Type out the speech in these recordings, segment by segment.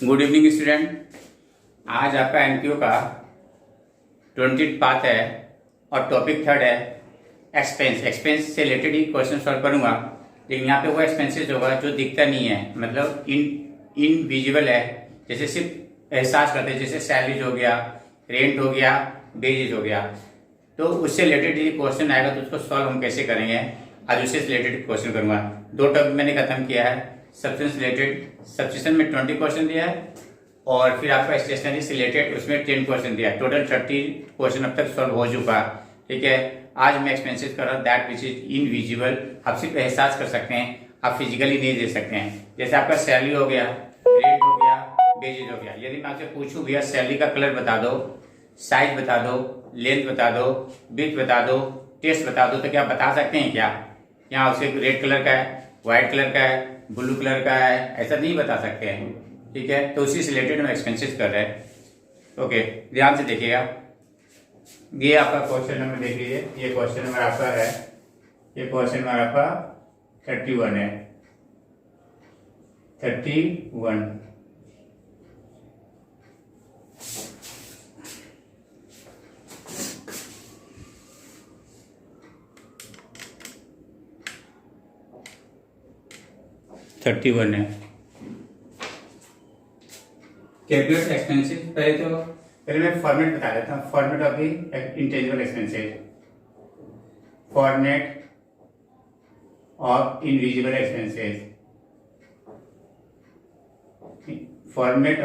Good evening student. आज आपका NPO का 20 पार्ट है और टॉपिक थर्ड है एक्सपेंस। एक्सपेंस से रिलेटेड ही क्वेश्चन सॉल्व करूंगा, लेकिन यहाँ पे वो एक्सपेंसेस होगा जो दिखता नहीं है, मतलब इनविजिबल है, जैसे सिर्फ एहसास करते हैं, जैसे सैलरीज हो गया, रेंट हो गया, वेजेज हो गया। तो उससे रिलेटेड ये क्वेश्चन आएगा तो उसको सॉल्व हम कैसे करेंगे, आज उससे रिलेटेड क्वेश्चन करूंगा। दो टॉपिक मैंने खत्म किया है। सब्सटेंस रिलेटेड सब्सटेंशन में 20 क्वेश्चन दिया है और फिर आपका स्टेशनरी से रिलेटेड उसमें 10 क्वेश्चन दिया है। टोटल 30 क्वेश्चन अब तक सॉल्व हो चुका है। ठीक है, आज मैं एक्सपेंसेस कर रहा हूँ दैट विच इज इनविजिबल। आप सिर्फ एहसास कर सकते हैं, आप फिजिकली नहीं दे सकते हैं। जैसे आपका सैलरी हो गया, रेंट हो गया, वेजेज हो गया। यदि मैं आपसे पूछूं भैया सैलरी का कलर बता दो, साइज बता दो, लेंथ बता दो, विड्थ बता दो, टेस्ट बता दो, तो क्या बता सकते हैं क्या? यहाँ उसे रेड कलर का है, व्हाइट कलर का है, ब्लू कलर का है, ऐसा नहीं बता सकते हैं। ठीक है, तो उसी से रिलेटेड हम एक्सपेंसेस कर रहे हैं। ओके, ध्यान से देखिएगा। ये आपका क्वेश्चन नंबर देख लीजिए। ये क्वेश्चन नंबर आपका है, ये क्वेश्चन नंबर आपका 31 है। 31 31 है। Calculate expenses. पहले मैं फॉर्मेट बता देता हूँ। Format of the intangible expenses, format of invisible expenses, format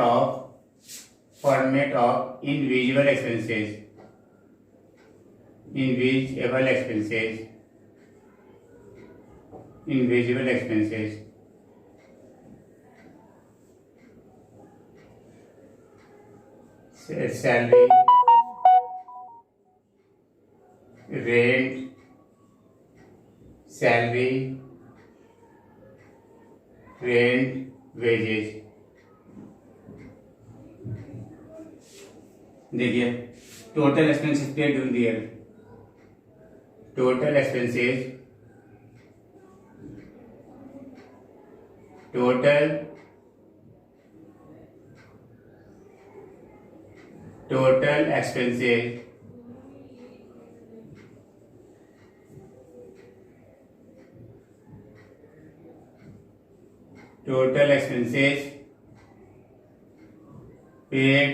of invisible expenses, invisible expenses, invisible expenses, salary, rent, salary, rent, wages. देखिए, total expenses paid during the year, total expenses, total expenses, total expenses paid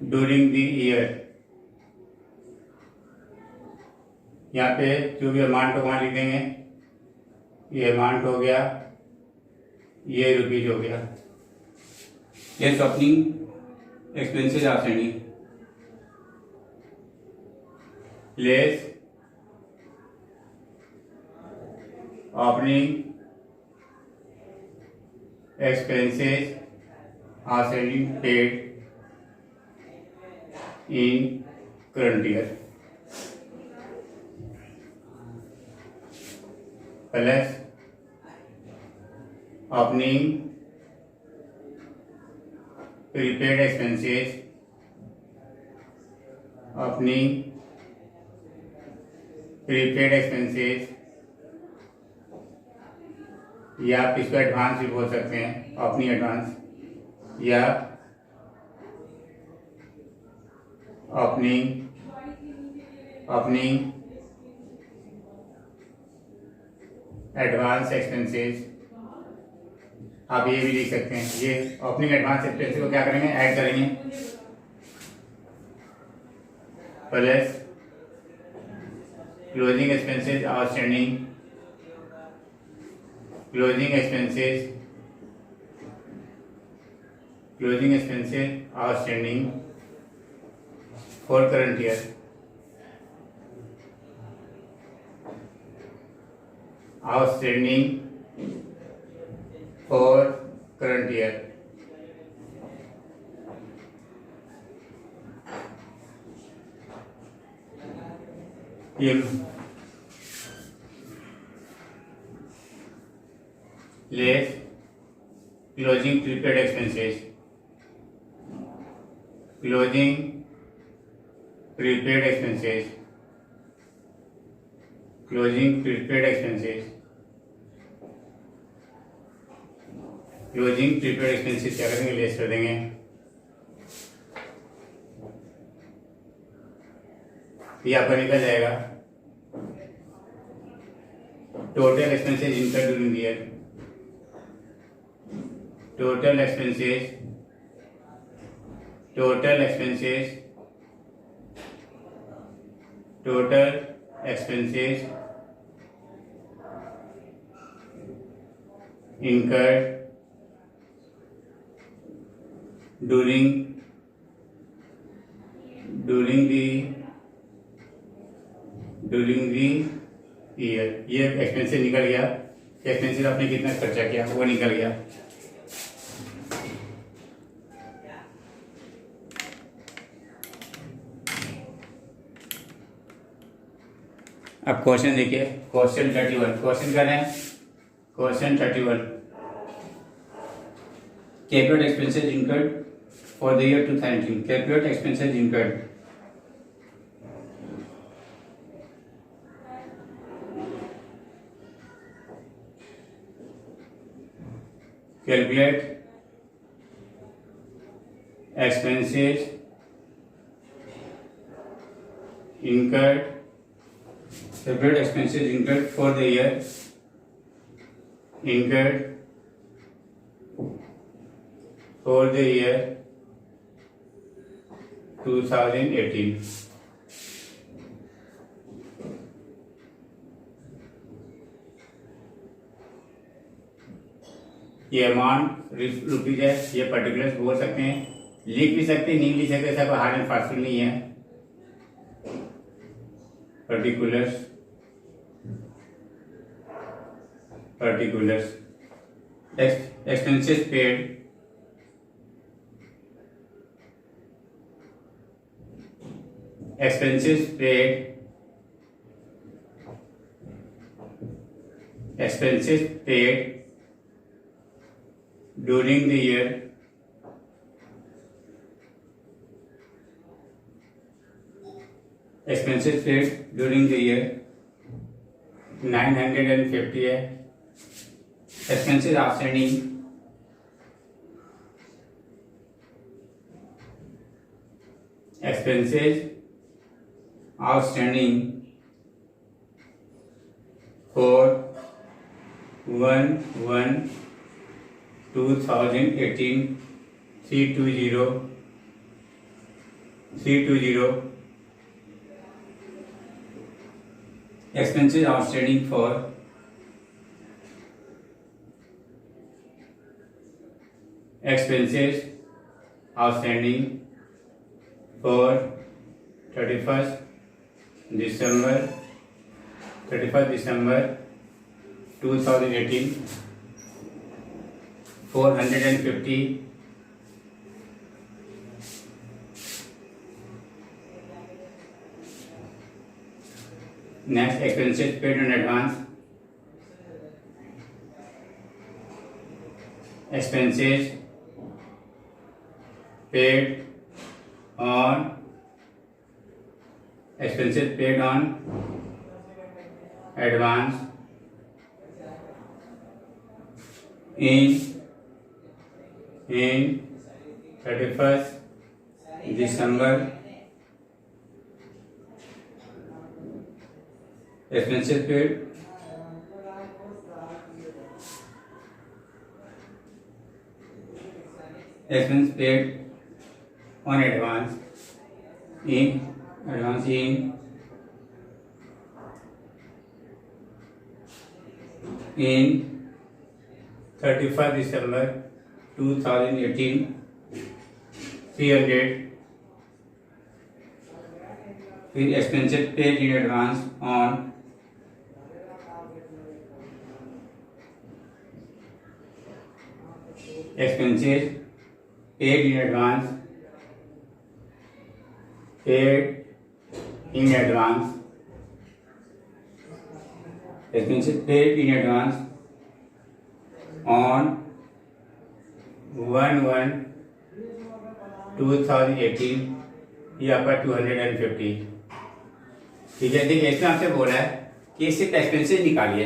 during the year। यहाँ पे जो भी amount को वहाँ लिख देंगे। ये अमाउंट हो गया, ये रुपीज हो गया। ये shopping expenses outstanding less opening expenses outstanding paid in current year plus opening prepaid expenses, opening prepaid expenses, या आप इसको एडवांस भी बोल सकते हैं, ओपनिंग एडवांस, या ओपनिंग एडवांस एक्सपेंसेस। आप ये भी लिख सकते हैं। ये ओपनिंग एडवांस एक्सपेंसेस को क्या करेंगे, ऐड करेंगे, plus closing expenses outstanding, closing expenses outstanding for current year, outstanding for current year। ये less closing prepaid expenses, closing prepaid expenses, closing prepaid expenses closing prepaid expenses क्या करेंगे, less कर देंगे। ये आपका निकल जाएगा total expenses incurred during the year. Total expenses incurred during the year. ये एक्सपेंसेस निकल गया, एक्सपेंसेस आपने कितना खर्चा किया वो निकल गया। अब क्वेश्चन देखिए, क्वेश्चन 31। क्वेश्चन कर रहे हैं question 31, calculate expenses incurred for the year 2019। Calculate expenses incurred. Calculate expenses incurred. Calculate expenses incurred for the year. Incurred for the year 2018. ये अमाउंट रुपीज है, ये पर्टिकुलर्स बोल सकते हैं, लिख भी सकते हैं, नहीं लिख सकते, ऐसा कोई हार्ड एंड फास्ट रूल नहीं है। Particulars expenses paid during the year expenses paid during the year 950 है। expenses outstanding for 1/1/2018 320 expenses outstanding for expenses outstanding for 31st December 2018 450 next expenses paid in advance expenses paid on advance in 31st December expenses paid on advance in 31st December 2018 300 फिर expenses paid in advance on expenses paid in advance expenses paid in advance on 1/1/2018 ये आपका 250। ठीक है, देखिए इसमें आपसे बोला है कि सिर्फ एक्सपेंसेस निकालिए,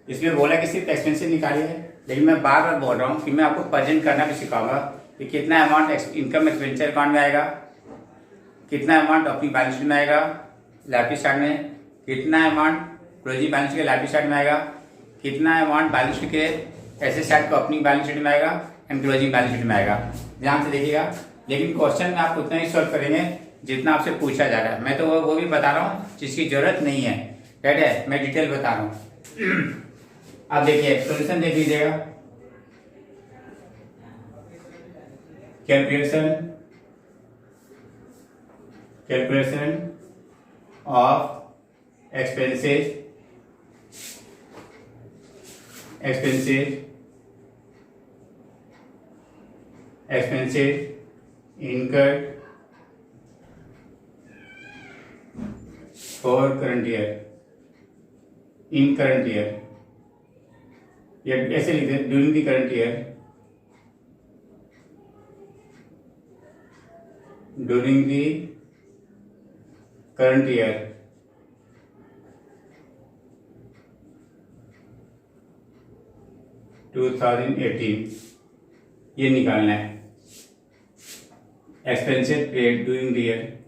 इसमें बोला कि सिर्फ एक्सपेंसेस निकालिए, लेकिन मैं बार बार बोल रहा हूँ कि मैं आपको प्रेजेंट करना भी सिखाऊंगा कि कितना अमाउंट इनकम एक्सपेंडिचर अकाउंट में आएगा, कितना अमाउंट अपनी बैलेंस शीट में आएगा लाइबिलिटी साइड में, कितना अमाउंट क्लोजिंग बैलेंस शीट के लाइबिलिटी साइड में आएगा, कितना अमाउंट बैलेंस शीट के एसेट साइड को अपनी बैलेंस शीट में आएगा एंड क्लोजिंग बैलेंस शीट में आएगा। ध्यान से देखिएगा, लेकिन क्वेश्चन में आप उतना ही सॉल्व करेंगे जितना आपसे पूछा जा रहा है। मैं तो वो भी बता रहा हूँ जिसकी जरूरत नहीं है, राइट है, मैं डिटेल बता रहा हूँ। आप देखिए सोल्यूशन देख लीजिएगा। Calculation of expenses incurred for current year, in current year, या ऐसे लिखते हैं during the current year, during the current year 2018, ये निकालना है। Expenses paid during the year,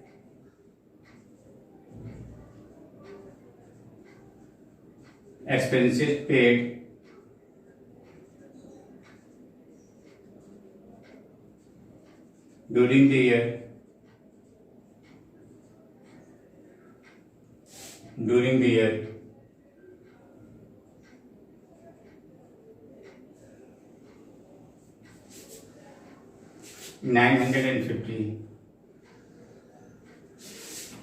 expenses paid during the year, 950।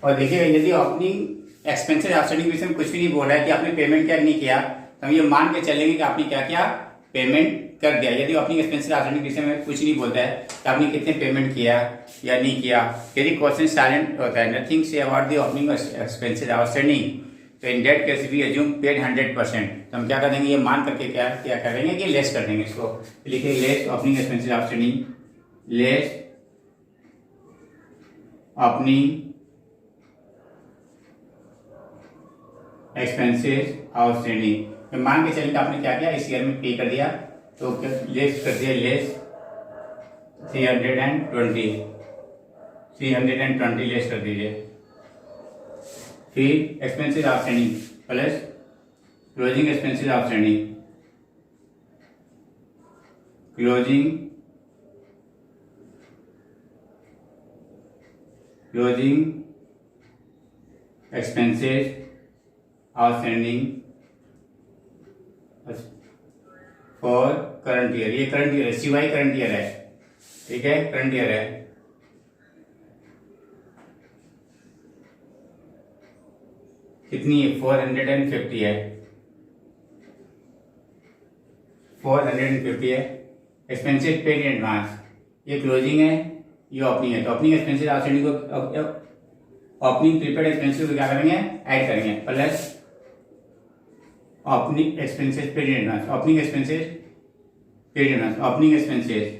और देखिएगा यदि अपनी एक्सपेंसेस आउटस्टैंडिंग विषय में कुछ भी नहीं बोला है कि आपने पेमेंट क्या नहीं किया, तो हम ये मान के चलेंगे कि आपने क्या किया, पेमेंट कर दिया। यदि अपनी एक्सपेंसेस आउटस्टैंडिंग विषय में कुछ नहीं बोलता है कि आपने कितने पेमेंट किया या नहीं किया, यदि क्वेश्चन साइलेंट होता है, नथिंग से about the opening expenses outstanding, तो in that case we assume paid 100%। तो हम क्या कर देंगे, ये मान करके क्या करेंगे कि लेस कर देंगे इसको। लिखिए less opening expenses outstanding, less opening expenses outstanding. मान के चलिए आपने क्या किया, इस ईयर में पे कर दिया, तो लेस कर दिया, लेस 320 लेस कर दीजिए। फिर expenses outstanding plus closing expenses outstanding, closing expenses outstanding for current year. ये करंट ईयर है, सिवाय करंट ईयर है, ठीक है, करंट ईयर है। कितनी है, 450 है, 450 है। एक्सपेंसेस पेड इन एडवांस, ये क्लोजिंग है, ये ओपनिंग है। तो ओपनिंग एक्सपेंसेस आउटस्टैंडिंग को, ओपनिंग प्रीपेड एक्सपेंसेस को क्या करेंगे, ऐड करेंगे, plus opening expenses paid in advance, opening expenses paid in advance, opening expenses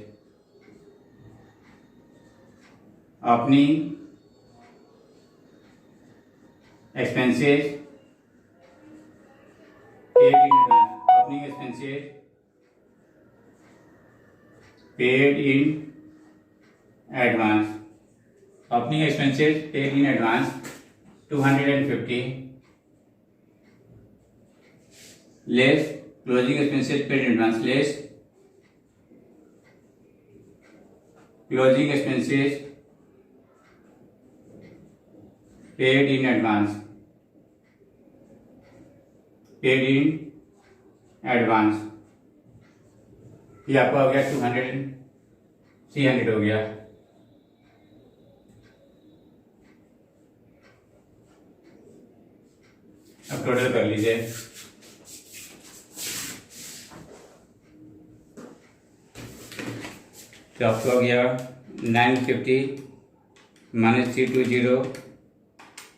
paid in advance, opening expenses paid in advance, opening expenses paid in advance 250 less closing expenses paid in advance, less closing expenses paid in advance, paid in advance. ये आपका हो गया 300 हो गया। अब total कर लीजिए, तो आपको हो गया 950 माइनस 320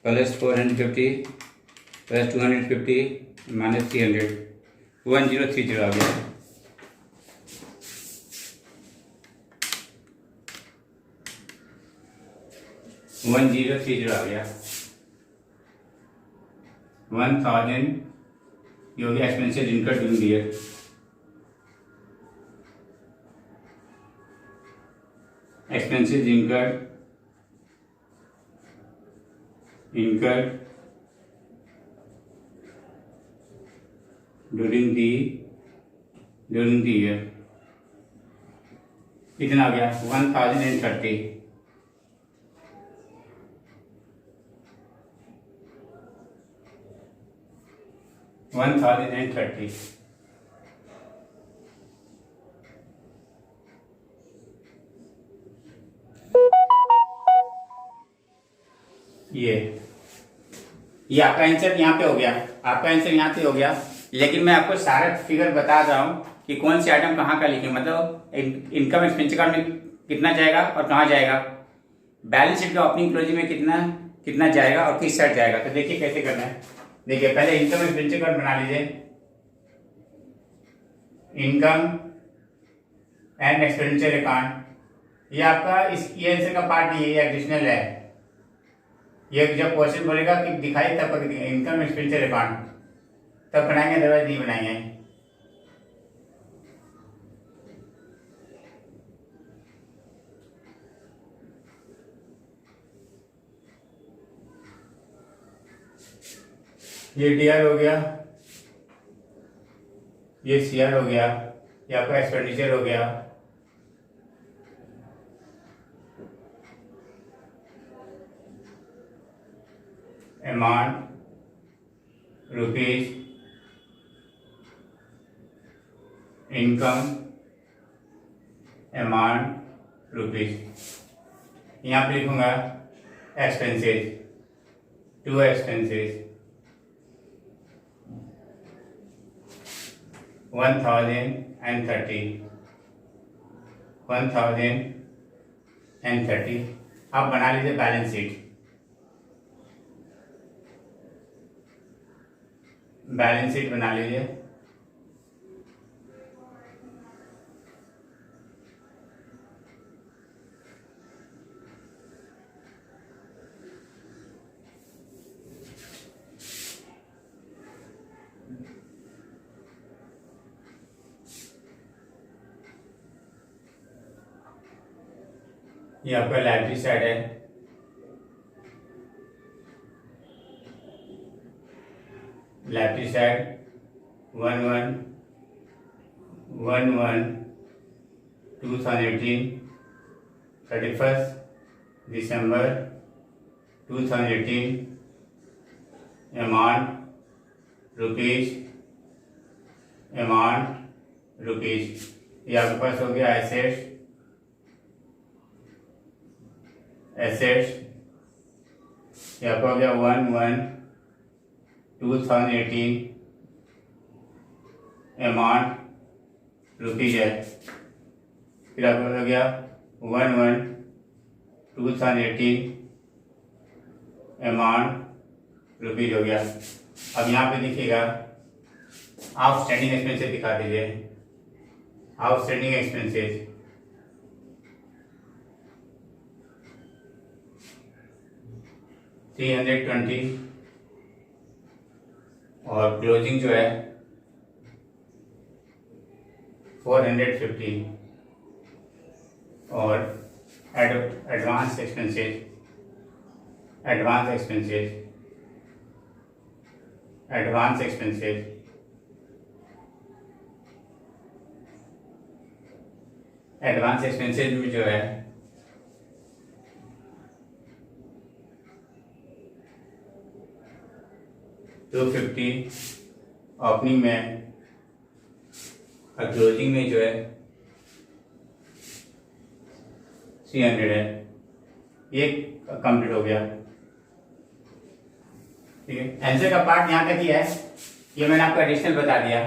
प्लस 450 प्लस 250 माइनस 300, 1030 आ गया। आ गया 1000 ये हो गया expenses incurred during the year. expenses incurred during the year, कितना आ गया 1030। 1030 ये आपका आंसर यहाँ पे हो गया, आपका आंसर यहाँ पे हो गया। लेकिन मैं आपको सारा फिगर बता रहा हूँ कि कौन सी आइटम कहाँ का लिखे, मतलब इनकम एक्सपेंस अकाउंट में कितना जाएगा और कहाँ जाएगा, बैलेंस शीट का ओपनिंग क्लोजिंग में कितना जाएगा और किस साइड जाएगा। तो देखिए कैसे करना है। देखिए पहले इनकम एक्सपेंस अकाउंट बना लीजिए, इनकम एंड एक्सपेंडिचर अकाउंट। ये आपका ये आंसर का पार्ट नहीं है, ये एडिशनल है। ये जब क्वेश्चन बोलेगा कि दिखाई तब इनकम एक्सपेंडिचर अकाउंट तब बनाएंगे, अदरवाइज नहीं बनाएंगे। ये डीआर हो गया, ये सीआर हो गया, ये आपका एक्सपेंडिचर हो गया। Amount rupees, income amount rupees. यहाँ पे लिखूंगा एक्सपेंसेस, टू एक्सपेंसेस 1030 आप बना लीजिए बैलेंस शीट। बैलेंस शीट बना लीजिए। ये आपका लाइब्रेरी साइड है, लाइब्रेरी साइड 11/11/2018 31 दिसंबर 2018 अमाउंट रुपीज। ये आपके पास हो गया एसेट्स ये आपका हो गया 11/2018 अमाउंट रुपीज है। फिर आपका हो गया 11/2018 अमाउंट रुपीज हो गया। अब यहाँ पे देखिएगा आउटस्टैंडिंग एक्सपेंसेस दिखा दीजिए। आउटस्टैंडिंग एक्सपेंसेस 320 और क्लोजिंग जो है 450 और एडवांस एक्सपेंसेस एडवांस एक्सपेंसेस में जो है 250 ओपनिंग में और क्लोजिंग में जो है 300 है। ये कंप्लीट हो गया। ठीक है, आंसर का पार्ट यहाँ तक ही है, ये मैंने आपको एडिशनल बता दिया।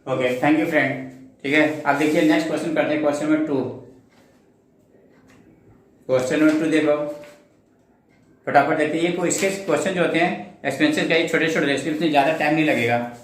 Okay, thank you friend. ठीक है, अब देखिए नेक्स्ट क्वेश्चन करते हैं। क्वेश्चन नंबर 2 देखो फटाफट देखते हैं। ये कोई इसके क्वेश्चन जो होते हैं एक्सपेंसेस का, ये छोटे छोटे, इसमें ज़्यादा टाइम नहीं लगेगा।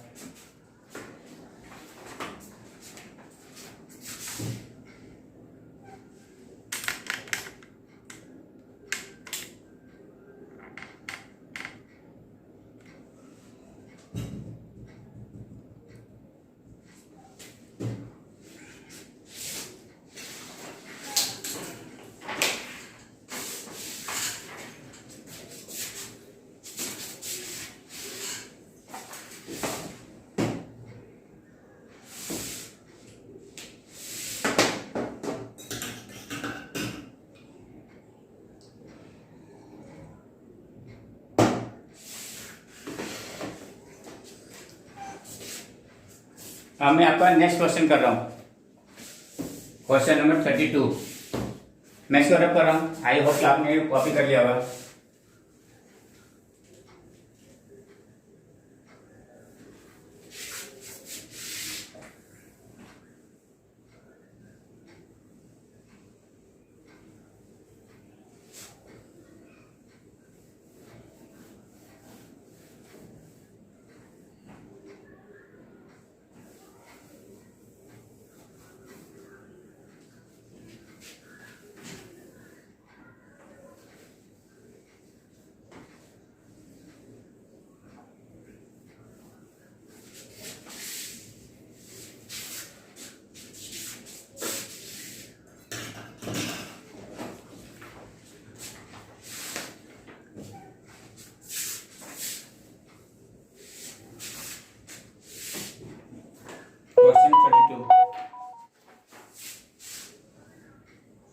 अब मैं आपका नेक्स्ट क्वेश्चन कर रहा हूँ, क्वेश्चन नंबर 32। मैं इसको रब कर रहा हूँ, आई होप कि आपने कॉपी कर लिया होगा।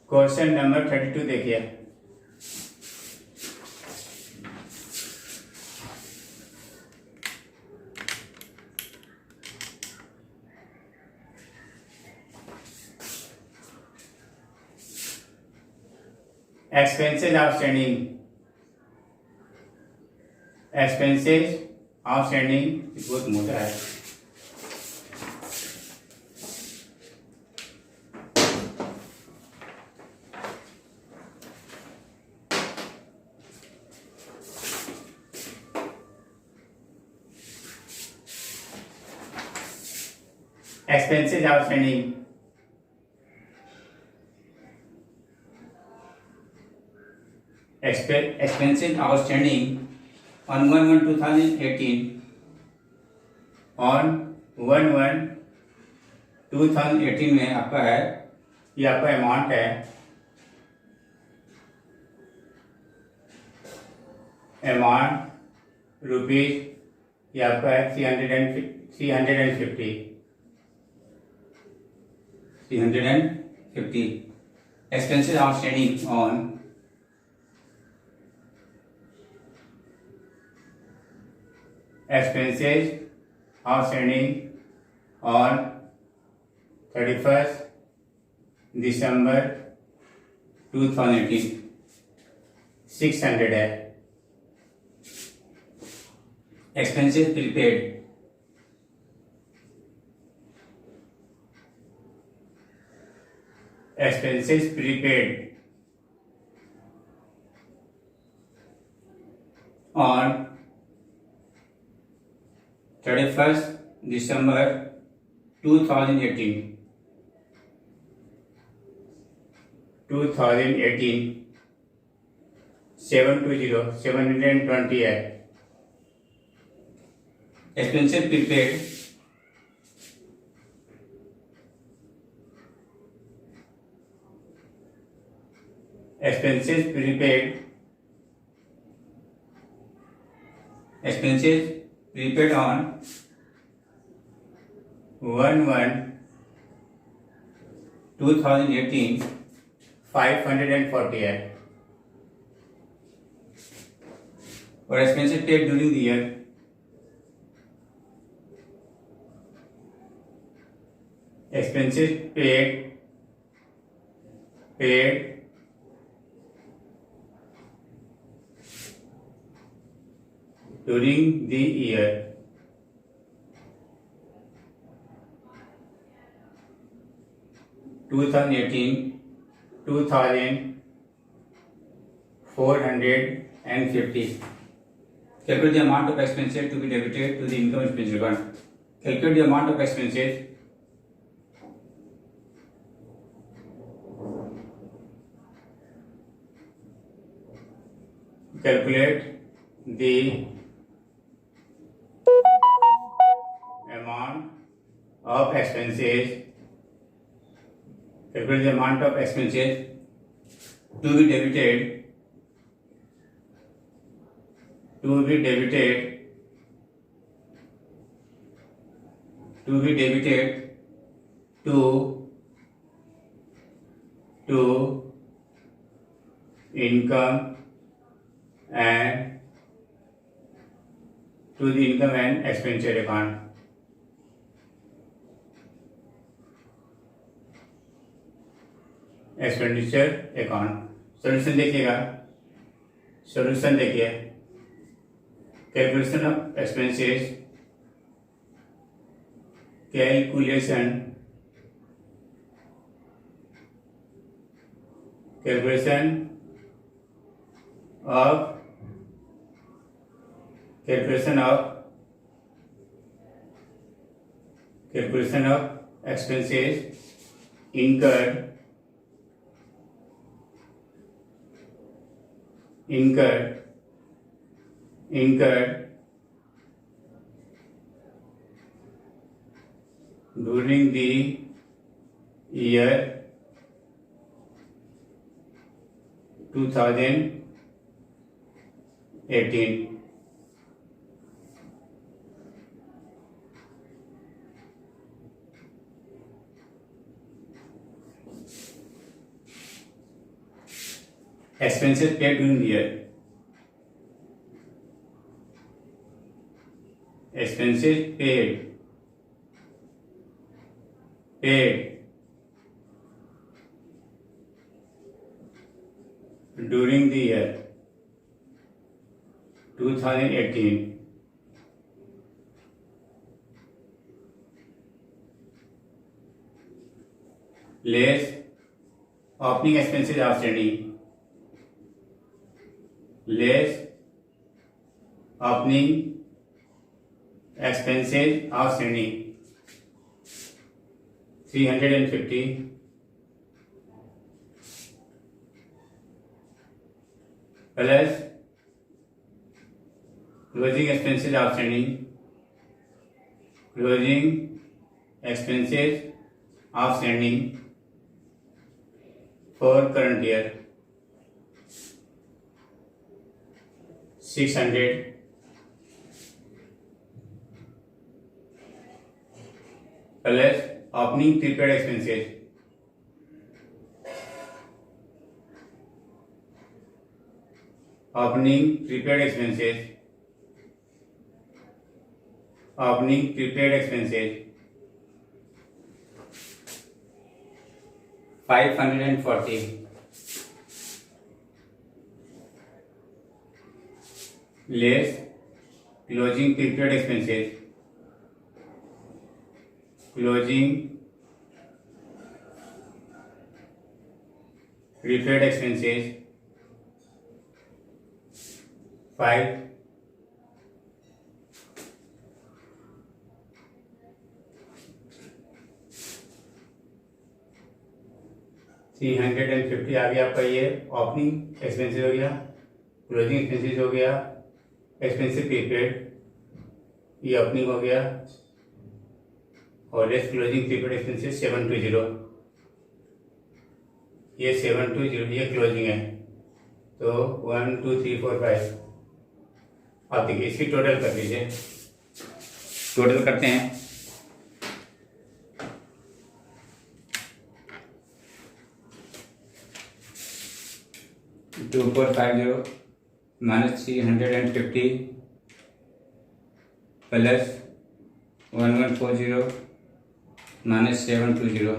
क्वेश्चन नंबर 32 देखिए। एक्सपेंसेस आउटस्टैंडिंग, एक्सपेंसेस आउटस्टैंडिंग बहुत मोटा है। Expenses outstanding, expenses outstanding on 1/1/2018, on 1/1/2018 में आपका है, ये आपका अमाउंट है, अमाउंट रुपीज, ये आपका है 350 expenses outstanding on expenses outstanding on 31st December 2018 600 है। expenses prepaid, expenses prepaid on 31st December 2018 720 है। expenses prepaid expenses prepaid on 1/1/2018 540 है। और expenses paid during the year, expenses paid during the year 2018 2450. Calculate the amount of expenses to be debited to the income expense account. Calculate the amount of expenses calculate the amount of expenses to be debited to income and expenditure account. Expenditure account. Solution देखिएगा, solution देखिए, calculation of expenses, calculation of expenses incurred during the year 2018. Expenses paid during the year. Expenses paid during the year 2018 less opening expenses outstanding, less opening expenses outstanding 350 plus closing expenses outstanding for current year 600 plus opening prepaid expenses opening prepaid expenses 540 less closing prepaid expenses 5 350 आ गया आपका, ये opening expenses हो गया, closing expenses हो गया, expensive prepaid ये opening हो गया, और लेस क्लोजिंग प्रीपेड एक्सपेंसेस 720 ये 720 ये क्लोजिंग है। तो 1 2 3 4 5 आप देखिए इसकी टोटल कर लीजिए, टोटल करते हैं। 2450 minus 350 plus 1140 minus 720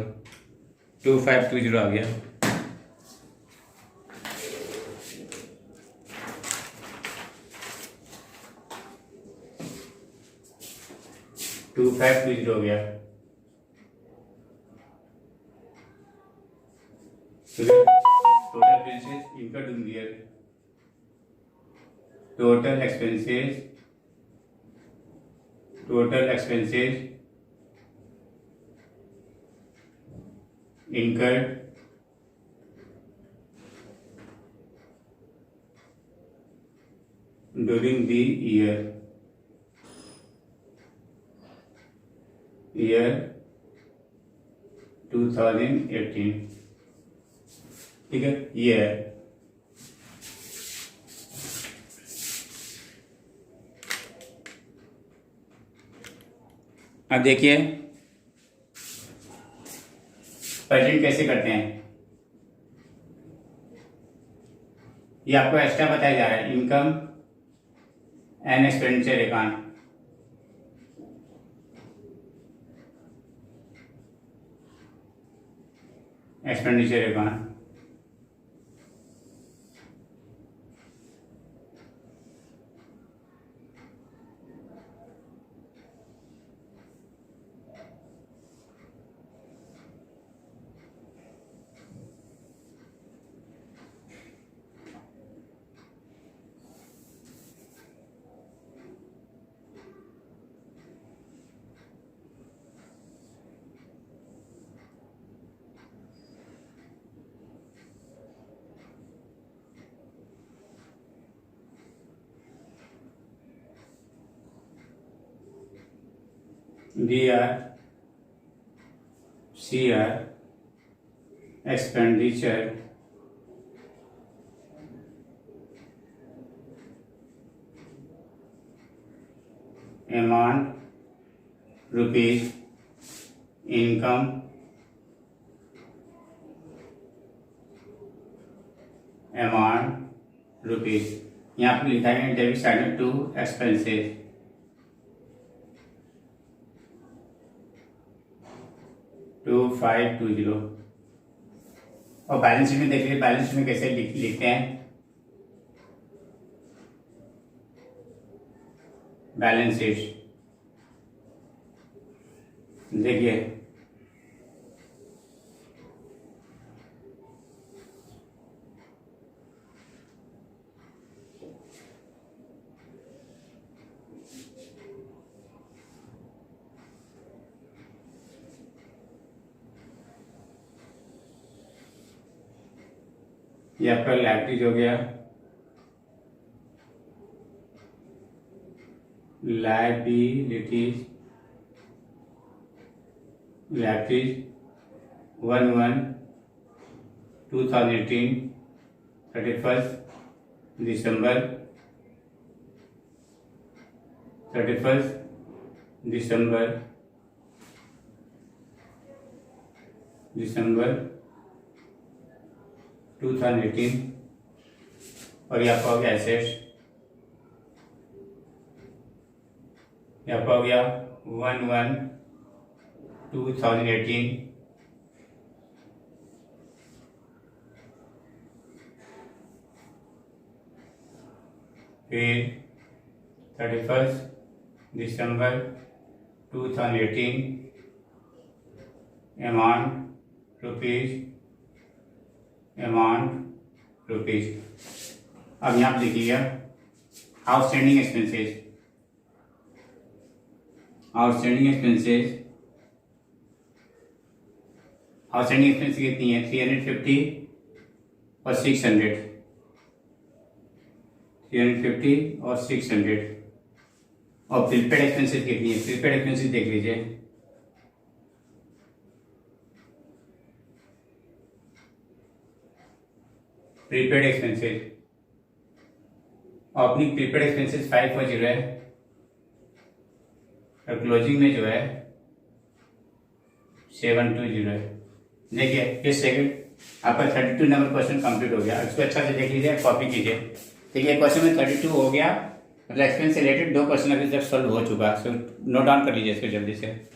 2520 आ गया। टू 2520 हो गया। Total expenses incurred in the year. Total expenses incurred during the year 2018। ठीक है, ये है। अब देखिए प्रेजेंट कैसे करते हैं, ये आपको एक्स्ट्रा बताया जा रहा है। Income and expenditure account, expenditure account, DR, CR, expenditure, amount, rupees, income, amount, rupees. यहाँ पर लिखा है डेबिट साइड टू एक्सपेंसेस, 2520। और बैलेंस शीट में देख लीजिए, बैलेंस शीट में कैसे लिखते हैं। बैलेंस शीट देखिए, ये आपका लाइबिलिटीज हो गया, लाइबिलिटीज 1/1/2018, 31 दिसंबर 2018। और ये आपका हो गया एसेट्स, ये आपका हो गया 1/1/2018, फिर 31 दिसंबर 2018, अमाउंट रुपीज। अब यहाँ पर लिखिएगा आउटस्टैंडिंग एक्सपेंसेस, आउटस्टैंडिंग एक्सपेंसेस कितनी है, 350 और 600, 350 और 600। और प्रीपेड एक्सपेंसेस कितनी है, प्रीपेड एक्सपेंसेस देख लीजिए, प्रीपेड एक्सपेंसेस, और अपनी प्रीपेड एक्सपेंसेस 540 है, और क्लोजिंग में जो है 720 है। देखिए इस सेकंड आपका 32 नंबर क्वेश्चन कंप्लीट हो गया। इसको अच्छा से देख लीजिए, कॉपी कीजिए। देखिए क्वेश्चन में 32 हो गया, मतलब एक्सपेंस से रिलेटेड 2 क्वेश्चन अभी तक सॉल्व हो चुका, सो नोट डाउन कर लीजिए इसको जल्दी से।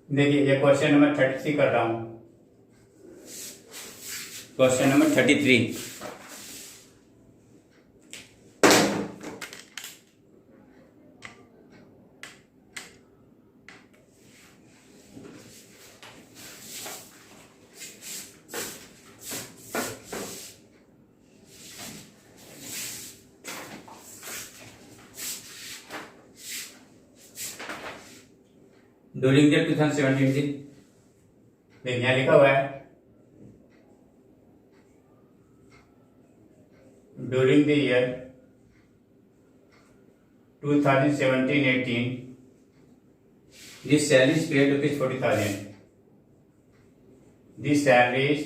देखिए ये क्वेश्चन नंबर 33 कर रहा हूं, क्वेश्चन नंबर 33। ड्यूरिंग द 2017 देखिए यहाँ लिखा हुआ है during the year 2017-18 this salary is paid rupees 40,000. This salary is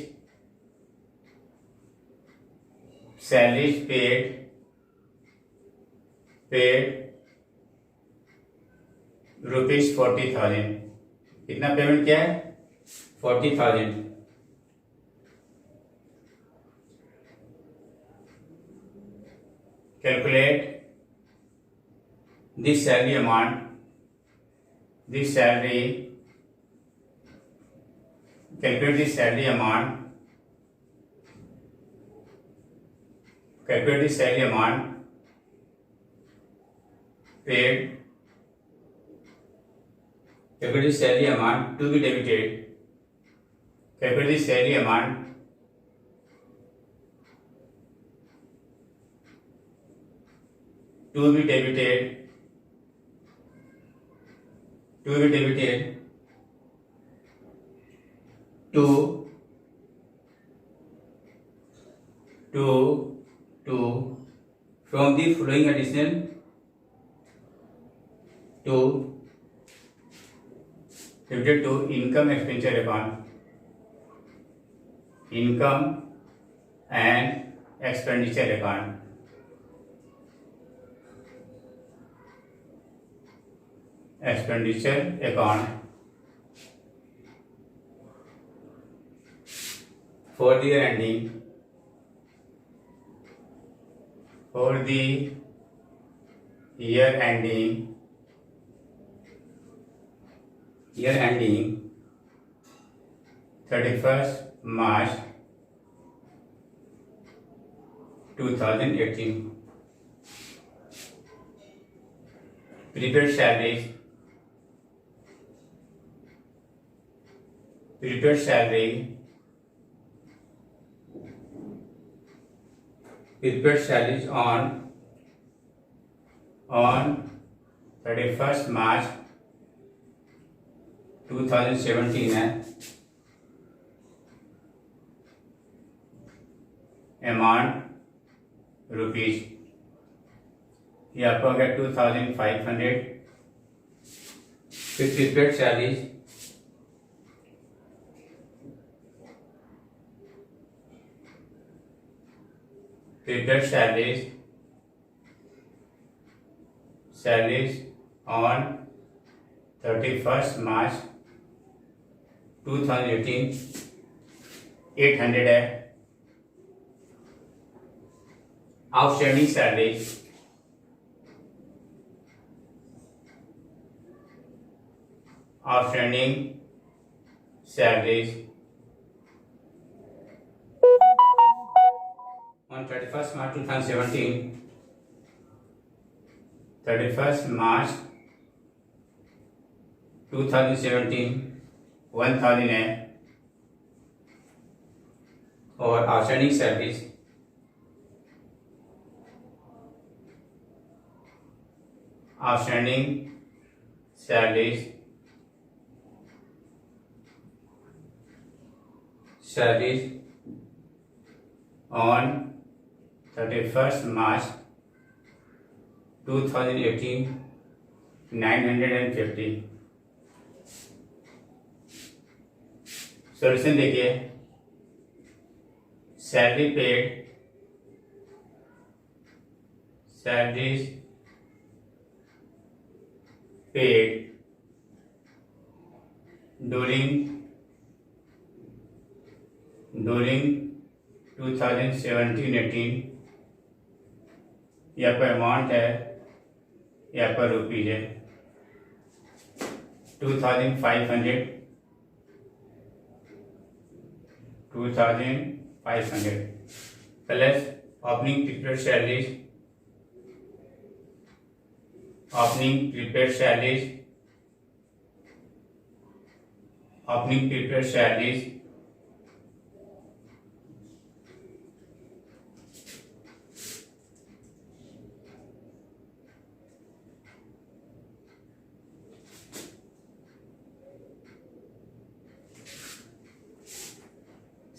paid rupees 40,000. कितना पेमेंट किया है? 40,000. Calculate this salary amount. Calculate the salary amount. Calculate the salary amount paid. Calculate the salary amount to be debited. Calculate the salary amount to be debited. To from the following additional to debited to income expenditure account. Income and expenditure account. Expenditure account for the year ending 31st March 2018. Prepaid salary on 31st March 2017 है. Amount rupees ये आपको अगर 2,500. फिर prepaid salaries on 31st March 2018 800 है. Outstanding salaries on 31st March 2017 1,000 है. और outstanding salaries on 31st March 2018 950. Solution देखिए. Salaries paid during 2017-18 ये आपका अमाउंट है, ये आपका रुपीज है. 2,500 plus opening prepaid salaries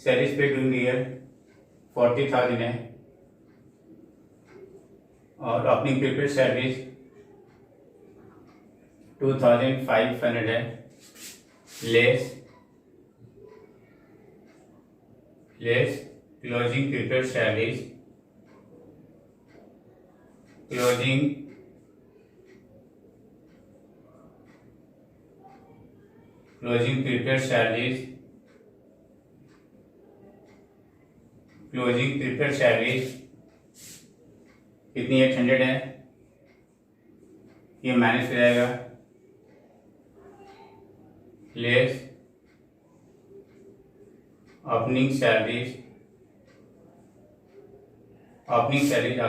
salaries पे ड्यूरिंग ईयर 40,000 है और ओपनिंग प्रीपेड सैलरीज 2,500 है less closing prepaid salaries closing prepaid salaries कितनी 800 है, ये माइनस हो जाएगा less opening salaries outstanding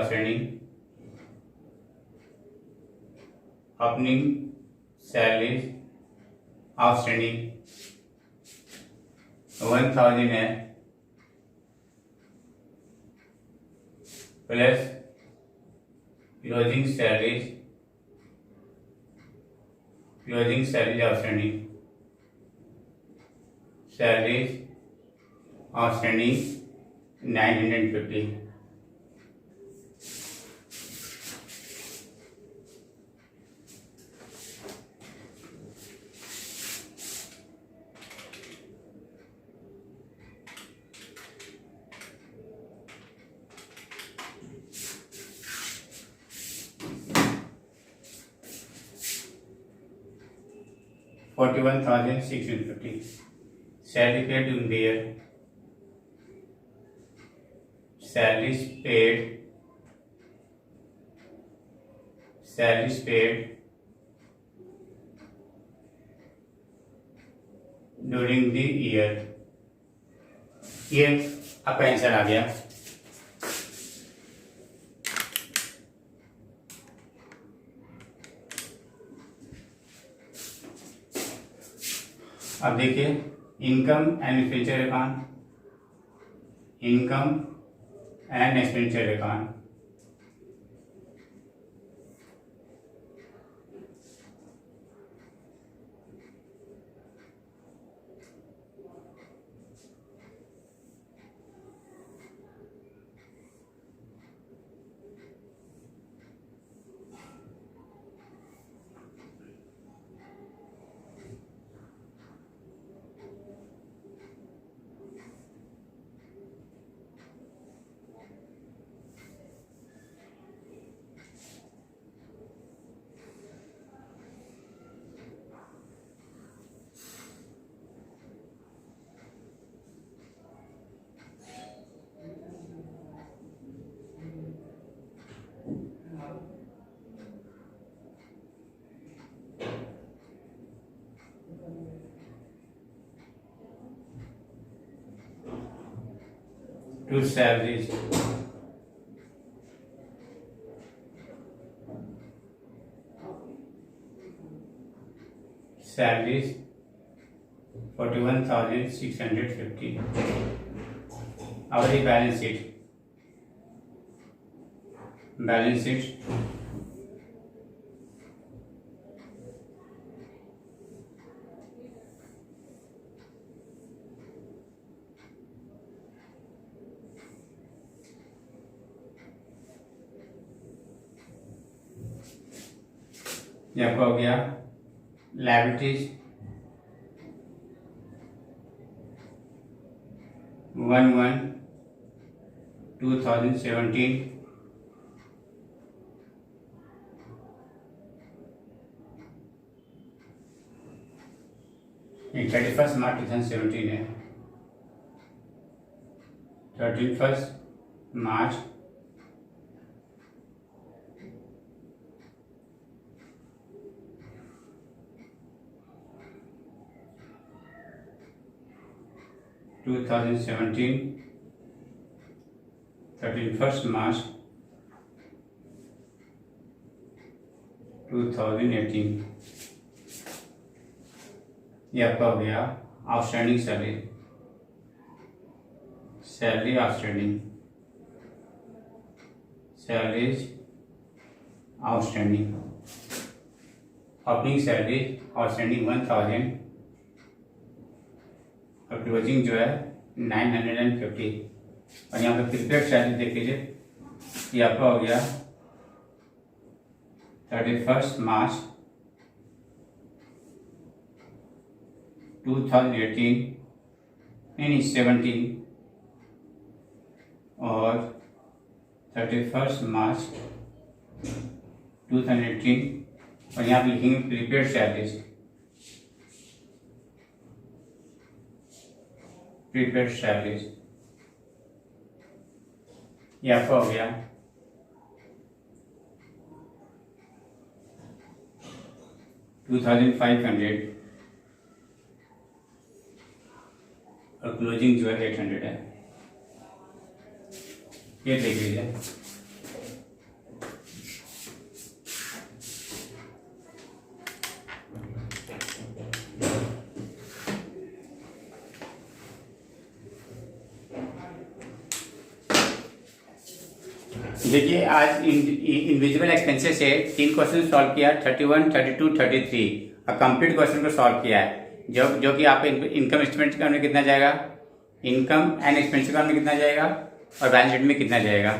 outstanding 1,000 है plus closing salaries outstanding 950 41,650 salary paid during the year. Salaries paid during the year. ये आपका आंसर आ गया। अब देखिए income and expenditure account to salaries salaries 41,650 our balance sheet ये आपका हो गया लायबिलिटीज 1/1/2017 31 मार्च 2017 है 31 मार्च 2017 31 मार्च 2018 ये आपका हो गया outstanding salary outstanding opening salary outstanding 1,000 और क्लोजिंग जो है 950 और यहाँ पे प्रीपेड चार्जेस देख लीजिए, ये आपका हो गया 31 मार्च 2018 नहीं 17 और 31 मार्च 2018 और यहाँ पे लिखेंगे प्रीपेड चार्जेस, प्रीपेड चार्जेस ये आपका हो गया 2500 और क्लोजिंग जो है 800 है, ये देख लीजिए। देखिए आज इनविजिबल एक्सपेंसेस से 3 क्वेश्चन सॉल्व किया, 31, 32, 33 और कंप्लीट क्वेश्चन को सॉल्व किया है, जो कि आपको इनकम स्टेटमेंट का में कितना जाएगा, इनकम एंड एक्सपेंस का में कितना जाएगा और बैलेंस शीट में कितना जाएगा।